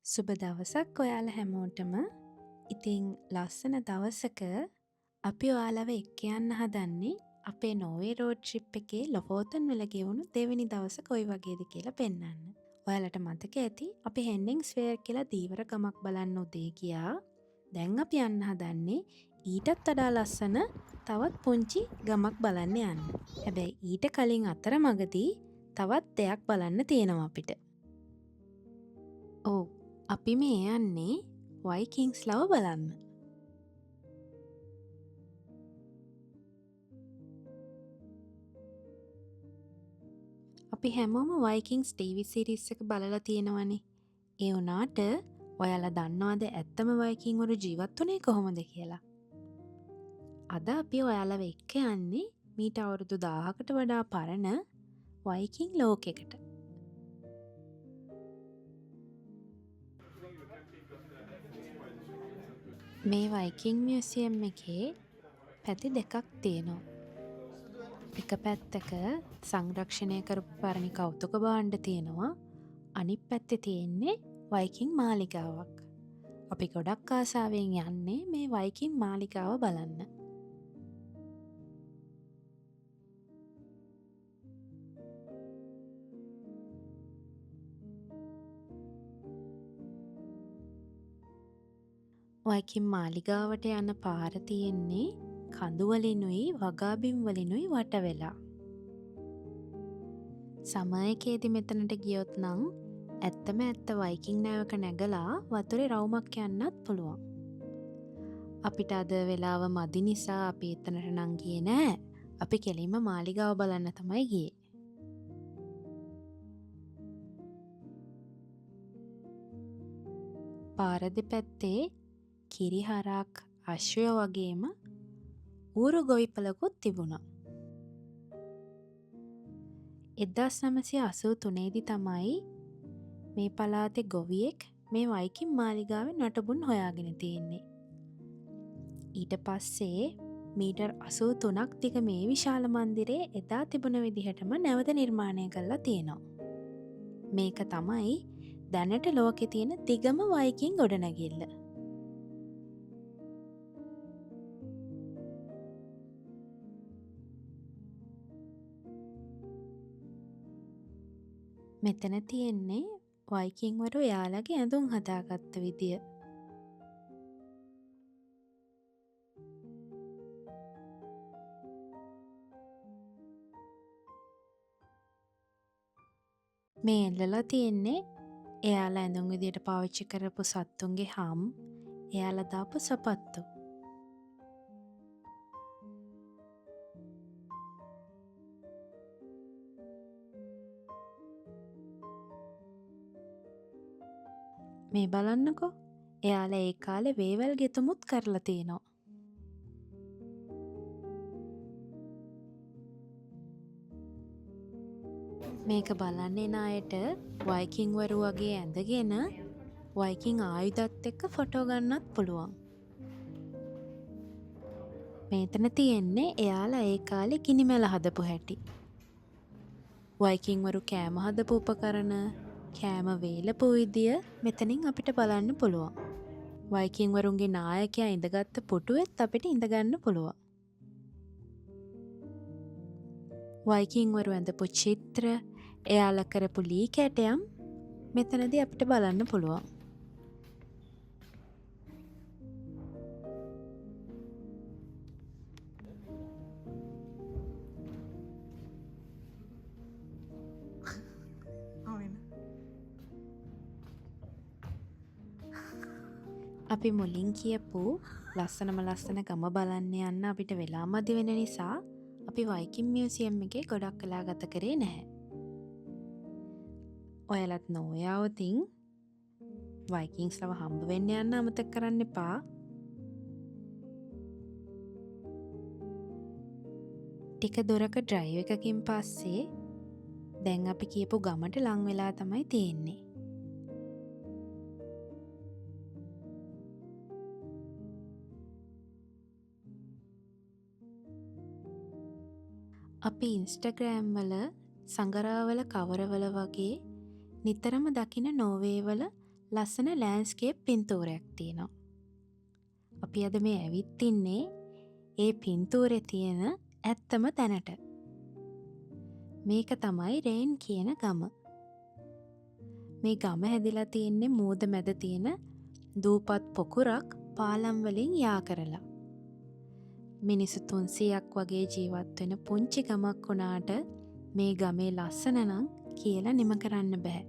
සුබ දවසක් ඔයාලා හැමෝටම. ඉතින් ලස්සන දවසක අපි ඔයාලව එක්ක යන්න හදන්නේ අපේ නෝවේ රෝඩ් ට්‍රිප් එකේ ලොෆෝතන් වල ගෙවුණු දෙවෙනි දවස කොයි වගේද කියලා පෙන්වන්න. ඔයාලට මතක ඇති අපි හෙන්ඩින්ග්ස් ෆෙයර් කියලා දීවර ගමක් බලන්න උදේ ගියා. දැන් අපි යන්න හදන්නේ ඊටත් වඩා ලස්සන තවත් පුංචි ගමක් බලන්න යන්න. හැබැයි ඊට කලින් අතරමඟදී තවත් දෙයක් බලන්න තියෙනවා අපිට. ඔව්, අපි මේ යන්නේ වයිකින්ස් ලව බලන්න. අපි හැමෝම වයිකින්ස් ටීවී සිරීස් එක බලලා තියෙනවනේ. ඒ වුණාට ඔයාලා දන්නවද ඇත්තම වයිකින් වරු ජීවත් වුණේ කොහොමද කියලා? අද අපි ඔයාලව එක්ක යන්නේ මීට අවුරුදු 1000කට වඩා පරණ වයිකින් ලෝකෙකට. මේ වයිකින් මියුසියම් එකේ පැති දෙකක් තියෙනවා. එක පැත්තක සංරක්ෂණය කරපු පරණි කෞතුක භාණ්ඩ තියෙනවා. අනිත් පැත්තේ තියෙන්නේ වයිකින් මාලිගාවක්. අපි ගොඩක් ආසාවෙන් යන්නේ මේ වයිකින් මාලිගාව බලන්න. වයිකින් මාලිගාවට යන පාර තියෙන්නේ කඳුවලිනුයි වගාබිම් වලිනුයි වට වෙලා. සමයකේදී මෙතනට ගියොත් නම් ඇත්තම ඇත්ත වයිකින් නැවක නැගලා වතුරේ රවුමක් යන්නත් පුළුවන්. අපිට අද වෙලාව මදි නිසා අපි එතනට නම් ගියේ නෑ. අපි කෙලින්ම මාලිගාව බලන්න තමයි ගියේ. පාර දෙපැත්තේ කිරිහරක් අශ්වය වගේම ඌරු ගොවිපලකුත් තිබුණා. 1983 දී තමයි මේ පළාතේ ගොවියෙක් මේ වයිකින් මාලිගාවේ නටබුන් හොයාගෙන තියෙන්නේ. ඊට පස්සේ මීටර් 83ක් දිග මේ විශාල මන්දිරේ එදා තිබුණ විදිහටම නැවත නිර්මාණය කරලා තියෙනවා. මේක තමයි දැනට ලෝකේ තියෙන දිගම වයිකින් ගොඩනැගිල්ල. මෙතන තියෙන්නේ වයිකින් වරු එයාලගේ ඇඳුම් හදාගත්ත විදිය. මේ එල්ලලා තියෙන්නේ එයාලා ඇඳුම් විදියට පාවිච්චි කරපු සත්තුන්ගේ හම්, එයාලා දාපු සපත්තු. මේ බලන්නකෝ, එයාලා ඒ කාලේ වේවැල් ගෙතුමුත් කරලා තියෙනවා. මේක බලන්න එන අයට වයිකින් වරු වගේ ඇඳගෙන වයිකින් ආයුධත් එක්ක ෆොටෝ ගන්නත් පුළුවන්. මෙතන තියෙන්නේ එයාලා ඒ කාලේ ගිනිමැල හදපු හැටි. වයිකින් වරු කෑම හදපු උපකරණ, කෑම වේලපු විදිය මෙතනින් අපිට බලන්න පුළුවන්. වයිකින් වරුන්ගේ නායකයා ඉඳගත්ත පුටුවෙත් අපිට ඉඳගන්න පුළුවන්. වයිකින් වරු ඇඳපු චිත්‍ර, එයාලා කරපු ලී කැටයම් මෙතනදී අපිට බලන්න පුළුවන්. අපි මුලින් කියපු ලස්සනම ලස්සන ගම බලන්න යන්න අපිට වෙලා මදි වෙන නිසා අපි වයිකින් මියුසියම් එකේ ගොඩක් වෙලා ගත කරේ නැහැ. ඔයාලත් නොයාවතින් වයිකින්ස්ලව හම්බ වෙන්න යන්න අමතක කරන්න එපා. ටික දොරක ඩ්‍රයිව් එකකින් පස්සේ දැන් අපි කියපු ගමට ලං වෙලා තමයි තියෙන්නේ. අපි ඉන්ස්ටග්‍රෑම් වල සඟරාවල කවරවල වගේ නිතරම දකින නෝවේවල ලස්සන ලෑන්ස්කේප් පින්තූරයක් තියෙනවා. අපි අද මේ ඇවිත් ඉන්නේ ඒ පින්තූරේ තියෙන ඇත්තම තැනට. මේක තමයි රේන් කියන ගම. මේ ගම හැදිලා තියෙන්නේ මූද මැද තියෙන දූපත් පොකුරක් පාලම් වලින් යා කරලා. මිනිස්සු 300ක් වගේ ජීවත් වෙන පුංචි ගමක් වුණාට මේ ගමේ ලස්සන නම් කියලා නිම කරන්න බෑ.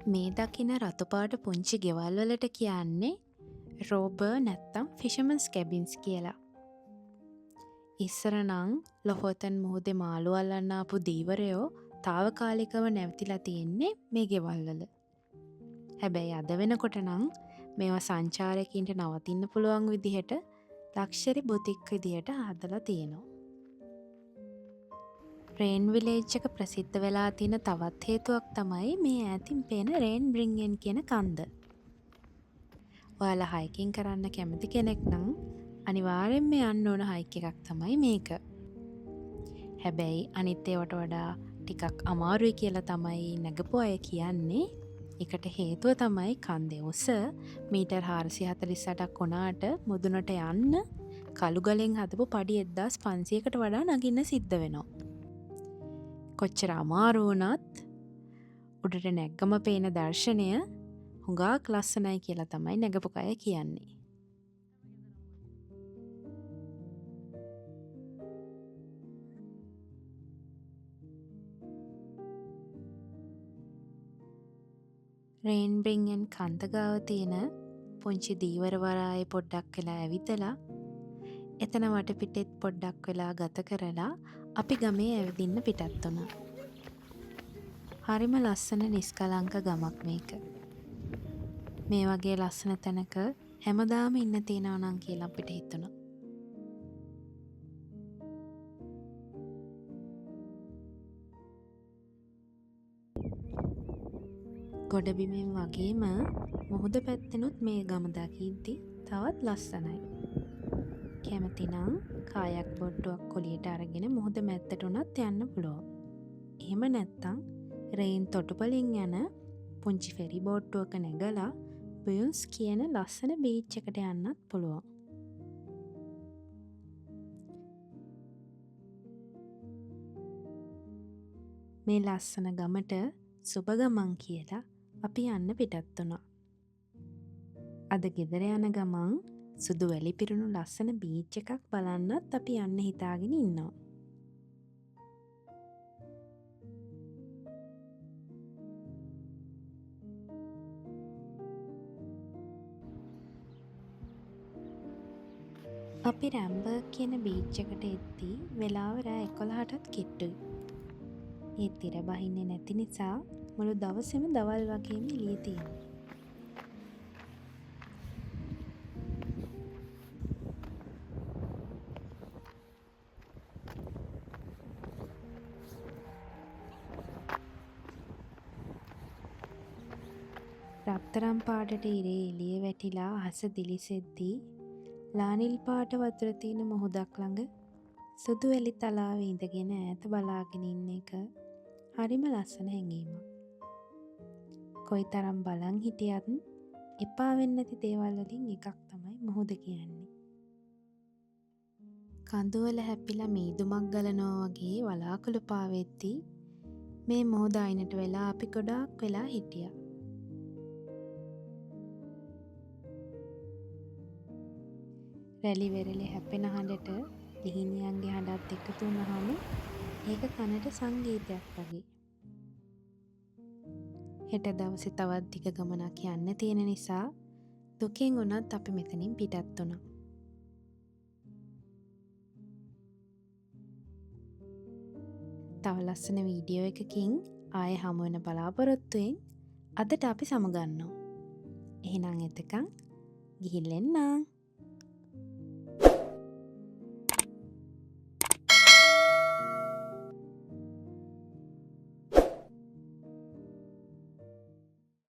මේ දකින රතුපාට පුංචි ගෙවල් වලට කියන්නේ රෝබර් නැත්තම් ෆිෂර්මන්ස් කැබින්ස් කියලා. ඉස්සර නම් ලොෆෝතන් මුහුදේ මාළු අල්ලන්න ආපු දීවරයෝ తాවකාලිකව නැවතිලා තියෙන්නේ මේ ගෙවල් වල. හැබැයි අද වෙනකොට නම් මේවා සංචාරකයන්ට නවතින්න පුළුවන් විදිහට ලක්ෂරි බුතික් විදිහට හදලා තියෙනවා. රේන් විලේජ් එක ප්‍රසිද්ධ වෙලා තියෙන තවත් හේතුවක් තමයි මේ ඈතින් පේන රේන් බ්‍රින්ගෙන් කියන කන්ද. ඔයාලා හයිකින් කරන්න කැමති කෙනෙක් නම් අනිවාර්යෙන්ම යන්න ඕන හයික් එකක් තමයි මේක. හැබැයි අනිත් ඒවාට වඩා ටිකක් අමාරුයි කියලා තමයි නැගපු අය කියන්නේ. ඒකට හේතුව තමයි කන්දේ උස මීටර් 448ක් වුණාට මුදුනට යන්න කළු ගලෙන් හදපු පඩි 1500කට වඩා නගින්න සිද්ධ වෙනවා. කොච්චර අමාරු වුණත් උඩට නැග්ගම පේන දර්ශනය හුඟක් ලස්සනයි කියලා තමයි නැගපු අය කියන්නේ. රේන් බ්‍රින්ගෙන් කන්ද ගාව තියෙන පුංචි දීවර වරායේ පොඩ්ඩක් වෙලා ඇවිදලා එතන වටපිටෙත් පොඩ්ඩක් වෙලා ගත කරලා අපි ගමේ ඇවිදින්න පිටත් වුණා. හරිම ලස්සන නිස්කලංක ගමක් මේක. මේ වගේ ලස්සන තැනක හැමදාම ඉන්න තියෙනවා නම් කියලා අපිට හිතුණා. ගොඩබිමෙන් වගේම මුහුද පැත්තෙනුත් මේ ගම දකිද්දි තවත් ලස්සනයි. කැමතිනම් කායක් බොට්ටුවක් කොලියට අරගෙන මුහුද මැත්තට උනත් යන්න පුළුවන්. එහෙම නැත්තම් රේන් තොටුපලින් යන පුංචි ෆෙරි බෝට්ටුවක නැගලා බියුන්ස් කියන ලස්සන බීච් එකට යන්නත් පුළුවන්. මේ ලස්සන ගමට සුබ ගමන් කියලා අපි යන්න පිටත් වුණා. අද ගෙදර යන ගමන් සුදු වැලි පිරුණු ලස්සන බීච් එකක් බලන්නත් අපි යන්න හිතාගෙන ඉන්නවා. අපි රැම්බර්ග් කියන බීච් එකට එද්දී වෙලාව රෑ 11ටත් කිට්ටුයි. ඒ තිර බහින්නේ නැති නිසා මුළු දවසෙම දවල් වගේම එළියේ තියෙනවා. රත්තරන් පාටට ඉරේ එළිය වැටිලා අහස දිලිසෙද්දී ලානිල් පාට වතුර තියෙන මුහුදක් ළඟ සුදු වැලි තලාවේ ඉඳගෙන ඈත බලාගෙන ඉන්න එක හරිම ලස්සන හැඟීමක්. කොයිතරම් බලන් හිටියත් එපා වෙන්නේ නැති දේවල් වලින් එකක් තමයි මුහුද කියන්නේ. කඳුවල හැපිලා මීදුමක් ගලනවා වගේ වලාකුළු පාවෙද්දී මේ මුහුද අයිනට වෙලා අපි ගොඩාක් වෙලා හිටියා. රැලි වෙරළේ හැපෙන හඬට ලිහිණියන්ගේ හඬත් එකතු වුණාම ඒක කනට සංගීතයක් වගේ. හෙට දවසේ තවත් දිග ගමනක් යන්න තියෙන නිසා දුකෙන් වුණත් අපි මෙතනින් පිටත් වුණා. තව ලස්සන වීඩියෝ එකකින් ආයෙ හමු වෙන බලාපොරොත්තුවෙන් අදට අපි සමුගන්නවා. එහෙනම් එතකන් ගිහින් එන්නම්.